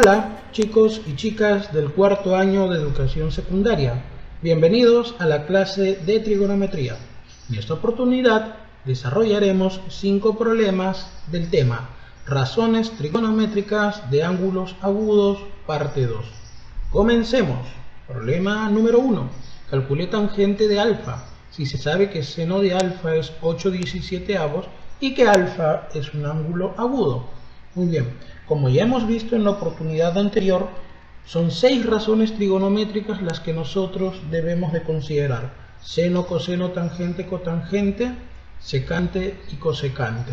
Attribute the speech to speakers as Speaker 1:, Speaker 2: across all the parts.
Speaker 1: Hola chicos y chicas del cuarto año de educación secundaria, bienvenidos a la clase de trigonometría. En esta oportunidad desarrollaremos 5 problemas del tema razones trigonométricas de ángulos agudos, parte 2. Comencemos. Problema número 1. Calcule tangente de alfa. Si se sabe que seno de alfa es 8/17 y que alfa es un ángulo agudo. Muy bien, como ya hemos visto en la oportunidad anterior, son 6 razones trigonométricas las que nosotros debemos de considerar: seno, coseno, tangente, cotangente, secante y cosecante.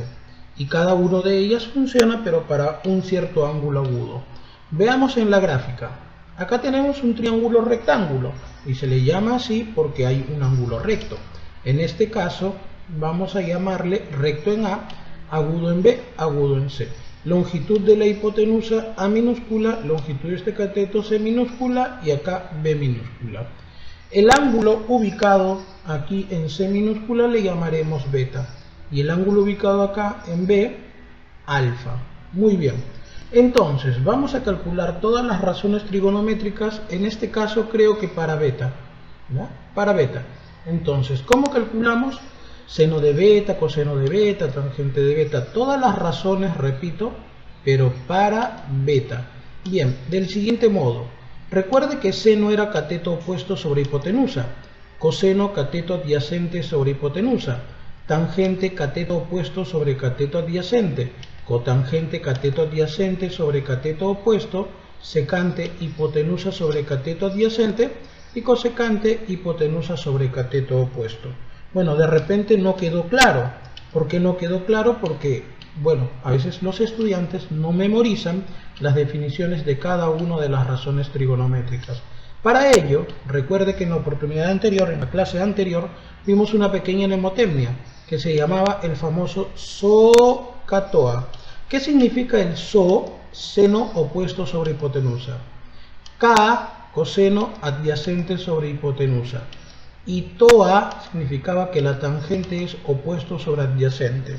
Speaker 1: Y cada una de ellas funciona pero para un cierto ángulo agudo. Veamos en la gráfica. Acá tenemos un triángulo rectángulo y se le llama así porque hay un ángulo recto. En este caso vamos a llamarle recto en A, agudo en B, agudo en C. Longitud de la hipotenusa A minúscula, longitud de este cateto C minúscula y acá B minúscula. El ángulo ubicado aquí en C minúscula le llamaremos beta y el ángulo ubicado acá en B, alfa. Muy bien. Entonces, vamos a calcular todas las razones trigonométricas, en este caso creo que para beta, ¿no? Para beta. Entonces, ¿cómo calculamos? Seno de beta, coseno de beta, tangente de beta, todas las razones, repito, pero para beta. Bien, del siguiente modo, recuerde que seno era cateto opuesto sobre hipotenusa, coseno cateto adyacente sobre hipotenusa, tangente cateto opuesto sobre cateto adyacente, cotangente cateto adyacente sobre cateto opuesto, secante hipotenusa sobre cateto adyacente y cosecante hipotenusa sobre cateto opuesto. Bueno, de repente no quedó claro. ¿Por qué no quedó claro? Porque, bueno, a veces los estudiantes no memorizan las definiciones de cada una de las razones trigonométricas. Para ello, recuerde que en la oportunidad anterior, en la clase anterior, vimos una pequeña mnemotecnia que se llamaba el famoso SOHCAHTOA. ¿Qué significa el SO? Seno opuesto sobre hipotenusa. K, coseno adyacente sobre hipotenusa. Y TOA significaba que la tangente es opuesto sobre adyacente.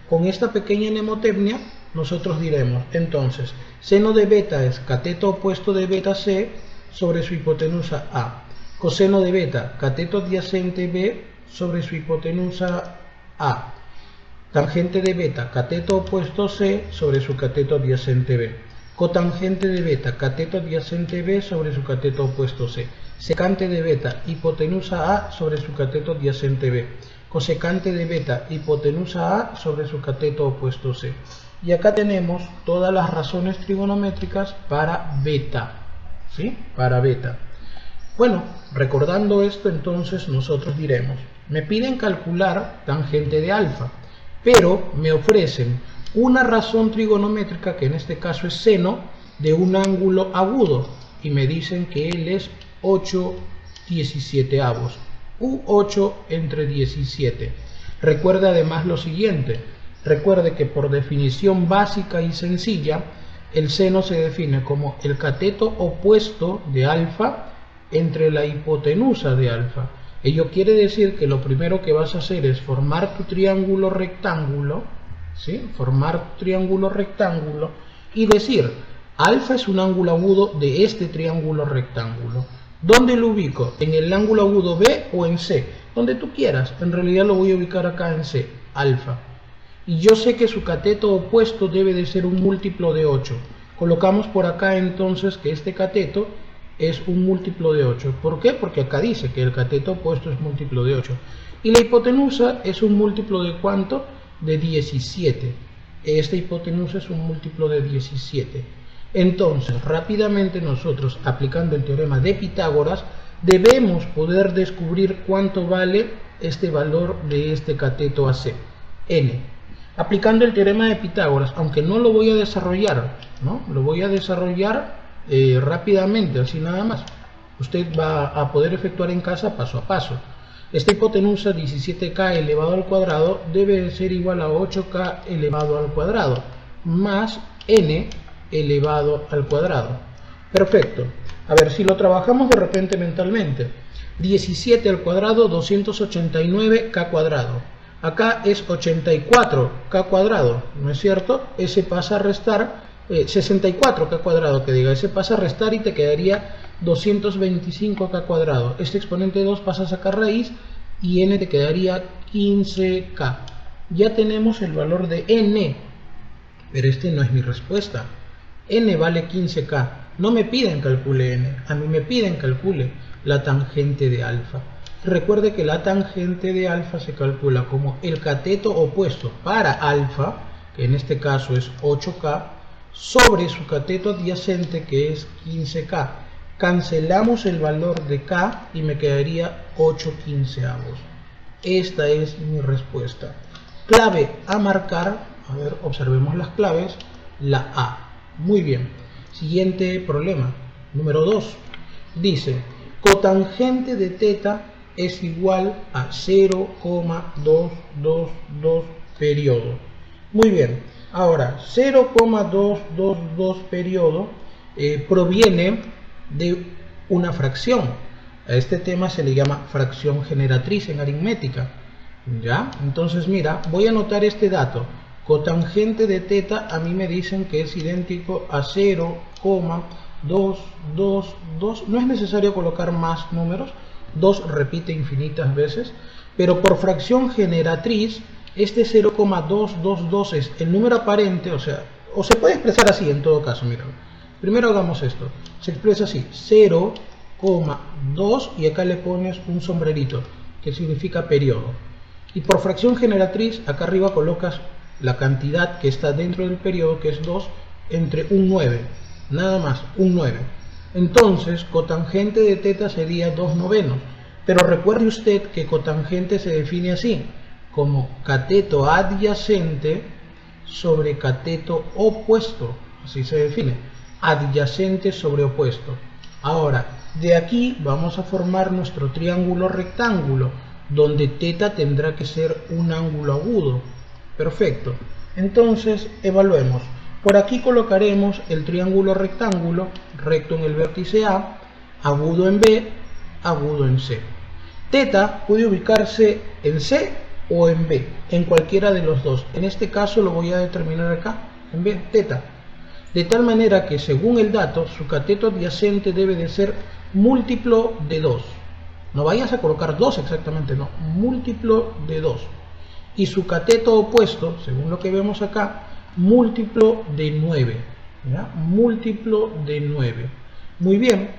Speaker 1: Con esta pequeña mnemotecnia nosotros diremos, entonces, seno de beta es cateto opuesto de beta C sobre su hipotenusa A. Coseno de beta, cateto adyacente B sobre su hipotenusa A. Tangente de beta, cateto opuesto C sobre su cateto adyacente B. Cotangente de beta, cateto adyacente B sobre su cateto opuesto C. Secante de beta, hipotenusa A sobre su cateto adyacente B. Cosecante de beta, hipotenusa A sobre su cateto opuesto C. Y acá tenemos todas las razones trigonométricas para beta, ¿sí? Para beta. Bueno, recordando esto, entonces nosotros diremos, me piden calcular tangente de alfa, pero me ofrecen una razón trigonométrica, que en este caso es seno, de un ángulo agudo, y me dicen que él es 8/17, u 8 entre 17. Recuerde además lo siguiente, recuerde que por definición básica y sencilla, el seno se define como el cateto opuesto de alfa entre la hipotenusa de alfa. Ello quiere decir que lo primero que vas a hacer es formar tu triángulo rectángulo, ¿sí? Formar tu triángulo rectángulo y decir, alfa es un ángulo agudo de este triángulo rectángulo. ¿Dónde lo ubico? ¿En el ángulo agudo B o en C? Donde tú quieras. En realidad lo voy a ubicar acá en C, alfa. Y yo sé que su cateto opuesto debe de ser un múltiplo de 8. Colocamos por acá entonces que este cateto es un múltiplo de 8. ¿Por qué? Porque acá dice que el cateto opuesto es múltiplo de 8. Y la hipotenusa es un múltiplo de ¿cuánto? De 17. Esta hipotenusa es un múltiplo de 17. Entonces, rápidamente nosotros, aplicando el teorema de Pitágoras, debemos poder descubrir cuánto vale este valor de este cateto AC, n. Aplicando el teorema de Pitágoras, aunque no lo voy a desarrollar, ¿no? Lo voy a desarrollar rápidamente, así nada más. Usted va a poder efectuar en casa paso a paso. Esta hipotenusa 17k elevado al cuadrado debe ser igual a 8k elevado al cuadrado más n elevado al cuadrado. Perfecto. A ver si lo trabajamos de repente mentalmente. 17 al cuadrado, 289k cuadrado. Acá es 84k cuadrado, ¿no es cierto? Ese pasa a restar 64k cuadrado, que diga, ese pasa a restar y te quedaría 225k cuadrado. Este exponente 2 pasa a sacar raíz y n te quedaría 15k. Ya tenemos el valor de n, pero este no es mi respuesta. N vale 15k. No me piden calcule n, a mí me piden calcule la tangente de alfa. Recuerde que la tangente de alfa se calcula como el cateto opuesto para alfa, que en este caso es 8k, sobre su cateto adyacente, que es 15k. Cancelamos el valor de k y me quedaría 8/15. Esta es mi respuesta. Clave a marcar, a ver, observemos las claves, la A. Muy bien. Siguiente problema, número 2. Dice, cotangente de teta es igual a 0,222 periodo. Muy bien. Ahora, 0,222 periodo proviene de una fracción. A este tema se le llama fracción generatriz en aritmética. ¿Ya? Entonces, mira, voy a anotar este dato. Cotangente de teta a mí me dicen que es idéntico a 0,222. No es necesario colocar más números. 2 repite infinitas veces. Pero por fracción generatriz, este 0,222 es el número aparente, o sea, o se puede expresar así en todo caso, mira. Primero hagamos esto. Se expresa así, 0,2 y acá le pones un sombrerito, que significa periodo. Y por fracción generatriz, acá arriba colocas la cantidad que está dentro del periodo, que es 2, entre un 9. Nada más, un 9. Entonces, cotangente de teta sería 2/9. Pero recuerde usted que cotangente se define así, como cateto adyacente sobre cateto opuesto. Así se define, adyacente sobre opuesto. Ahora, de aquí vamos a formar nuestro triángulo rectángulo, donde teta tendrá que ser un ángulo agudo. Perfecto. Entonces, evaluemos. Por aquí colocaremos el triángulo rectángulo, recto en el vértice A, agudo en B, agudo en C. Teta puede ubicarse en C o en B, en cualquiera de los dos. En este caso lo voy a determinar acá, en B, teta. De tal manera que según el dato, su cateto adyacente debe de ser múltiplo de 2. No vayas a colocar 2 exactamente, no, múltiplo de 2. Y su cateto opuesto, según lo que vemos acá, múltiplo de 9. ¿Ya? Múltiplo de 9. Muy bien.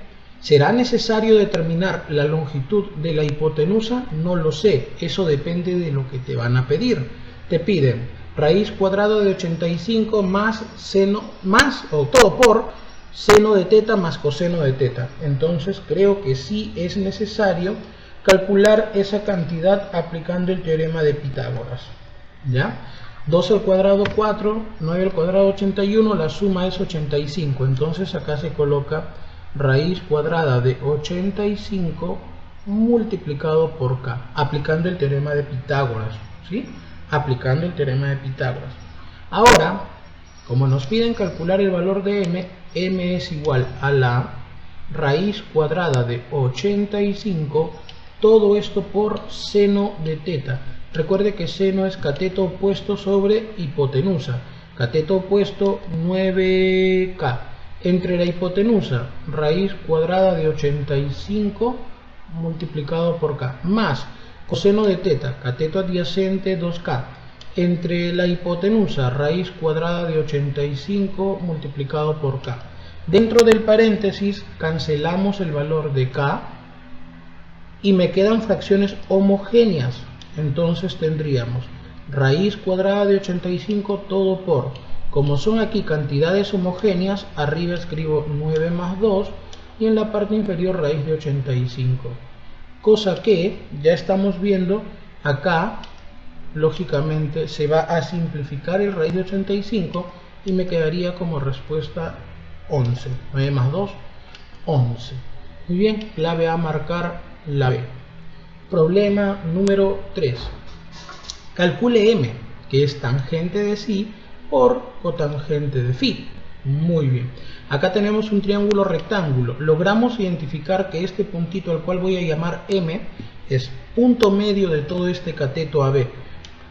Speaker 1: ¿Será necesario determinar la longitud de la hipotenusa? No lo sé. Eso depende de lo que te van a pedir. Te piden raíz cuadrada de 85 más seno, más o todo por seno de teta más coseno de teta. Entonces creo que sí es necesario calcular esa cantidad aplicando el teorema de Pitágoras. ¿Ya? 2 al cuadrado 4, 9 al cuadrado 81, la suma es 85. Entonces acá se coloca raíz cuadrada de 85 multiplicado por k, aplicando el teorema de Pitágoras. ¿Sí? Aplicando el teorema de Pitágoras. Ahora, como nos piden calcular el valor de m, m es igual a la raíz cuadrada de 85, todo esto por seno de teta. Recuerde que seno es cateto opuesto sobre hipotenusa. Cateto opuesto 9k. Entre la hipotenusa, raíz cuadrada de 85 multiplicado por k, más coseno de teta, cateto adyacente 2k. Entre la hipotenusa, raíz cuadrada de 85 multiplicado por k. Dentro del paréntesis cancelamos el valor de k y me quedan fracciones homogéneas. Entonces tendríamos raíz cuadrada de 85 todo por, como son aquí cantidades homogéneas, arriba escribo 9 más 2 y en la parte inferior raíz de 85. Cosa que ya estamos viendo acá, lógicamente se va a simplificar el raíz de 85 y me quedaría como respuesta 11. 9 más 2, 11. Muy bien, clave a marcar la B. Problema número 3. Calcule m, que es tangente de sí por cotangente de phi. Muy bien. Acá tenemos un triángulo rectángulo. Logramos identificar que este puntito al cual voy a llamar m es punto medio de todo este cateto AB.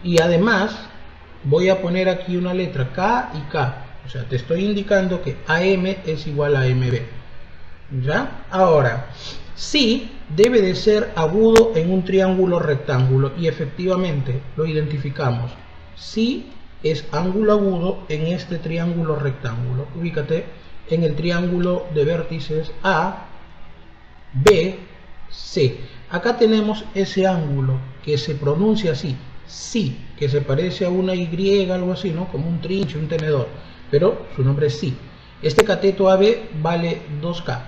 Speaker 1: Y además voy a poner aquí una letra K y K. O sea, te estoy indicando que AM es igual a MB. ¿Ya? Ahora, sí debe de ser agudo en un triángulo rectángulo, y efectivamente lo identificamos. Sí es ángulo agudo en este triángulo rectángulo. Ubícate en el triángulo de vértices A, B, C. Acá tenemos ese ángulo que se pronuncia así, sí, que se parece a una Y, algo así, ¿no? Como un trinche, un tenedor, pero su nombre es sí. Este cateto AB vale 2K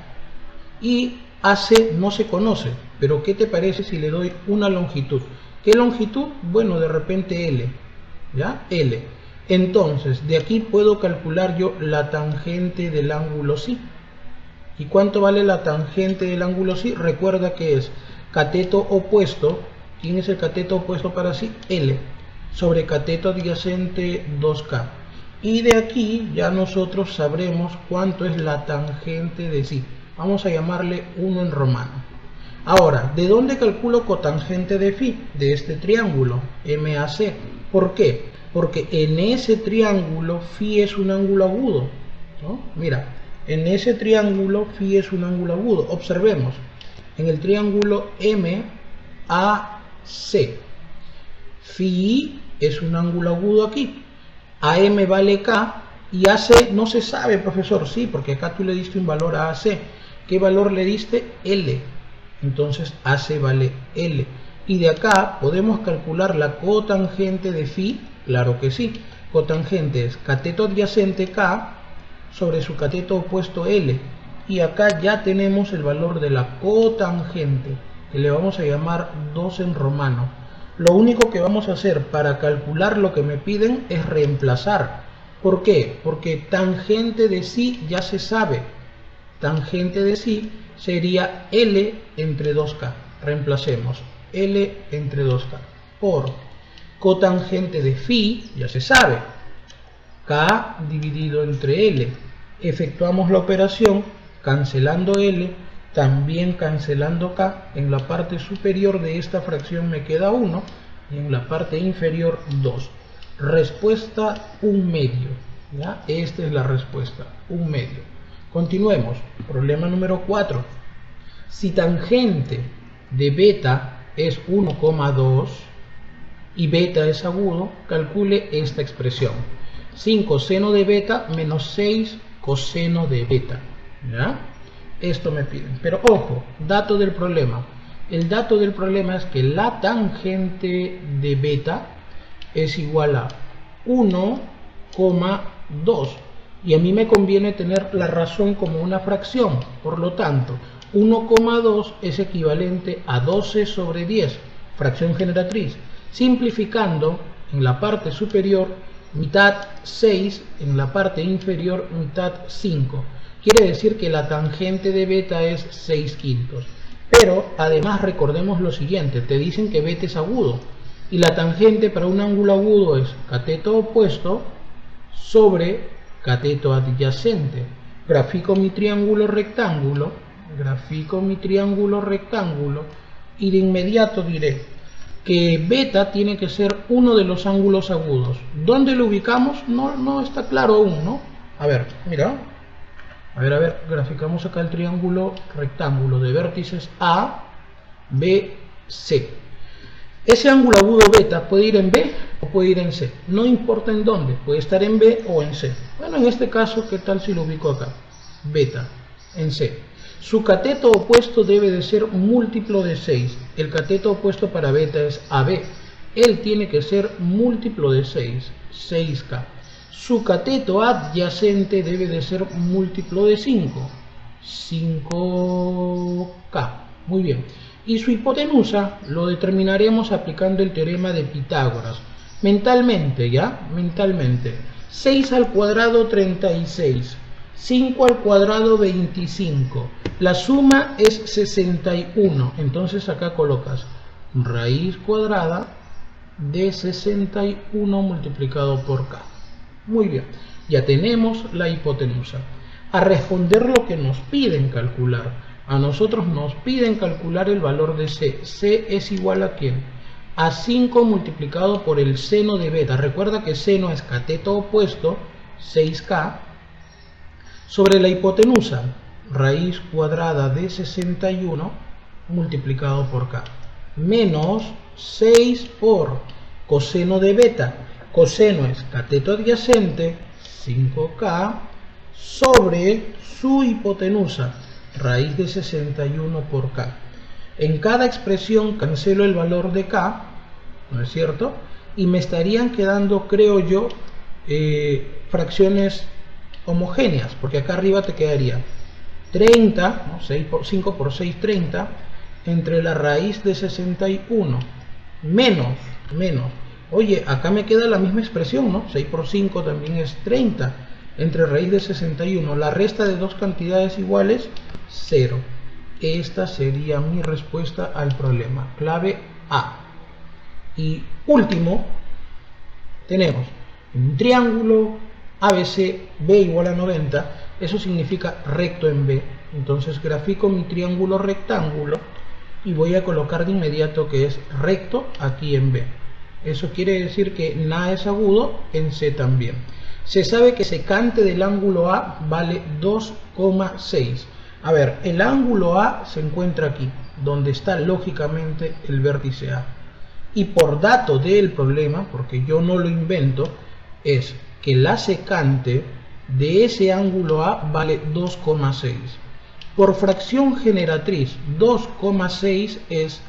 Speaker 1: y AC no se conoce, pero ¿qué te parece si le doy una longitud? ¿Qué longitud? Bueno, de repente L, ¿ya? L. Entonces, de aquí puedo calcular yo la tangente del ángulo sí. ¿Y cuánto vale la tangente del ángulo sí? Recuerda que es cateto opuesto. ¿Quién es el cateto opuesto para sí? L. Sobre cateto adyacente 2K. Y de aquí ya nosotros sabremos cuánto es la tangente de sí. Vamos a llamarle 1 en romano. Ahora, ¿de dónde calculo cotangente de phi? De este triángulo, MAC. ¿Por qué? Porque en ese triángulo phi es un ángulo agudo, ¿no? Mira, en ese triángulo phi es un ángulo agudo. Observemos, en el triángulo MAC, phi es un ángulo agudo aquí. AM vale K y AC no se sabe, profesor. Sí, porque acá tú le diste un valor a AC. ¿Qué valor le diste? L. Entonces AC vale L. Y de acá podemos calcular la cotangente de phi. Claro que sí. Cotangente es cateto adyacente K sobre su cateto opuesto L. Y acá ya tenemos el valor de la cotangente, que le vamos a llamar 2 en romano. Lo único que vamos a hacer para calcular lo que me piden es reemplazar. ¿Por qué? Porque tangente de sí ya se sabe. Tangente de sí sería L entre 2K. Reemplacemos L entre 2K por cotangente de phi, ya se sabe, K dividido entre L. Efectuamos la operación cancelando L, también cancelando K. En la parte superior de esta fracción me queda 1 y en la parte inferior 2. Respuesta 1/2. ¿Ya? Esta es la respuesta, 1/2. Continuemos. Problema número 4. Si tangente de beta es 1,2 y beta es agudo, calcule esta expresión. 5 seno de beta menos 6 coseno de beta. ¿Ya? Esto me piden. Pero ojo, dato del problema. El dato del problema es que la tangente de beta es igual a 1,2. Y a mí me conviene tener la razón como una fracción. Por lo tanto, 1,2 es equivalente a 12 sobre 10, fracción generatriz. Simplificando, en la parte superior, mitad 6, en la parte inferior, mitad 5. Quiere decir que la tangente de beta es 6/5. Pero, además, recordemos lo siguiente. Te dicen que beta es agudo. Y la tangente para un ángulo agudo es cateto opuesto sobre cateto adyacente. Grafico mi triángulo rectángulo, y de inmediato diré que beta tiene que ser uno de los ángulos agudos. ¿Dónde lo ubicamos? No está claro aún, ¿no? A ver, mira. A ver, graficamos acá el triángulo rectángulo de vértices A, B, C. Ese ángulo agudo beta puede ir en B o puede ir en C. No importa en dónde, puede estar en B o en C. Bueno, en este caso, ¿qué tal si lo ubico acá? Beta en C. Su cateto opuesto debe de ser múltiplo de 6. El cateto opuesto para beta es AB. Él tiene que ser múltiplo de 6, 6K. Su cateto adyacente debe de ser múltiplo de 5, 5K. Muy bien. Y su hipotenusa lo determinaremos aplicando el teorema de Pitágoras. Mentalmente, ¿ya? Mentalmente. 6 al cuadrado 36. 5 al cuadrado 25. La suma es 61. Entonces acá colocas raíz cuadrada de 61 multiplicado por K. Muy bien. Ya tenemos la hipotenusa. A responder lo que nos piden calcular. A nosotros nos piden calcular el valor de C. C es igual a ¿quién? A 5 multiplicado por el seno de beta. Recuerda que seno es cateto opuesto 6K, sobre la hipotenusa, raíz cuadrada de 61 multiplicado por K, menos 6 por coseno de beta, coseno es cateto adyacente, 5K, sobre su hipotenusa, raíz de 61 por K. En cada expresión cancelo el valor de K, ¿no es cierto? Y me estarían quedando, creo yo, fracciones homogéneas, porque acá arriba te quedaría 30, ¿no? 5 por 6, 30, entre la raíz de 61, menos, oye, acá me queda la misma expresión, ¿no? 6 por 5 también es 30, entre raíz de 61, la resta de dos cantidades iguales, 0. Esta sería mi respuesta al problema, clave A. Y último, tenemos un triángulo ABC, B igual a 90, eso significa recto en B. Entonces grafico mi triángulo rectángulo y voy a colocar de inmediato que es recto aquí en B. Eso quiere decir que na es agudo en C también. Se sabe que secante del ángulo A vale 2,6. A ver, el ángulo A se encuentra aquí, donde está lógicamente el vértice A. Y por dato del problema, porque yo no lo invento, es que la secante de ese ángulo A vale 2,6. Por fracción generatriz, 2,6 es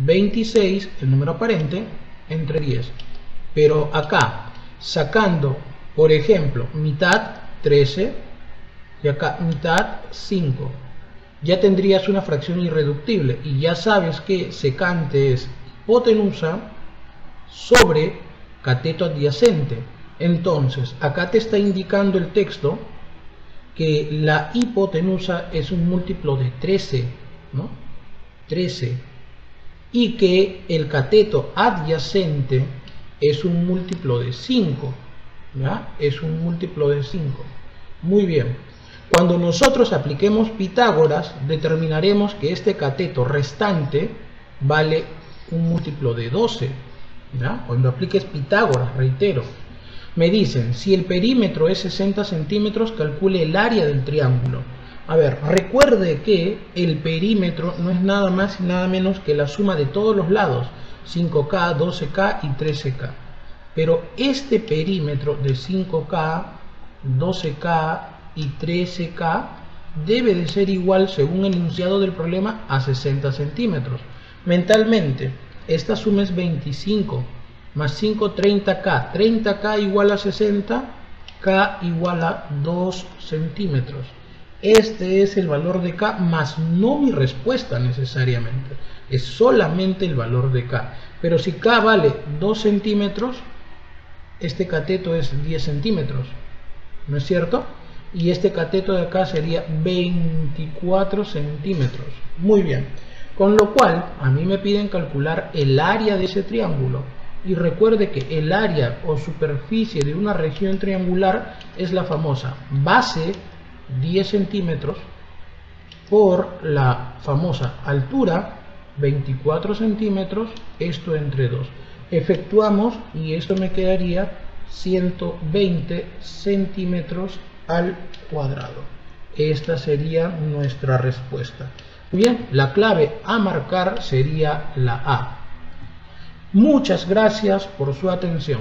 Speaker 1: 26, el número aparente, entre 10. Pero acá, sacando, por ejemplo, mitad, 13, y acá mitad, 5. Ya tendrías una fracción irreductible y ya sabes que secante es hipotenusa sobre cateto adyacente. Entonces, acá te está indicando el texto que la hipotenusa es un múltiplo de 13, ¿no? 13. Y que el cateto adyacente es un múltiplo de 5, ¿ya? Es un múltiplo de 5. Muy bien. Cuando nosotros apliquemos Pitágoras, determinaremos que este cateto restante vale un múltiplo de 12, ¿ya? Cuando apliques Pitágoras, reitero. Me dicen, si el perímetro es 60 centímetros, calcule el área del triángulo. A ver, recuerde que el perímetro no es nada más y nada menos que la suma de todos los lados, 5K, 12K y 13K. Pero este perímetro de 5K, 12K y 13K debe de ser igual, según el enunciado del problema, a 60 centímetros. Mentalmente, esta suma es 25 más 5, 30K. 30K igual a 60, K igual a 2 centímetros. Este es el valor de K, más no mi respuesta necesariamente. Es solamente el valor de K. Pero si K vale 2 centímetros, este cateto es 10 centímetros. ¿No es cierto? Y este cateto de acá sería 24 centímetros. Muy bien. Con lo cual, a mí me piden calcular el área de ese triángulo. Y recuerde que el área o superficie de una región triangular es la famosa base 10 centímetros por la famosa altura 24 centímetros, esto entre 2. Efectuamos y esto me quedaría 120 centímetros al cuadrado. Esta sería nuestra respuesta. Bien, la clave a marcar sería la A. Muchas gracias por su atención.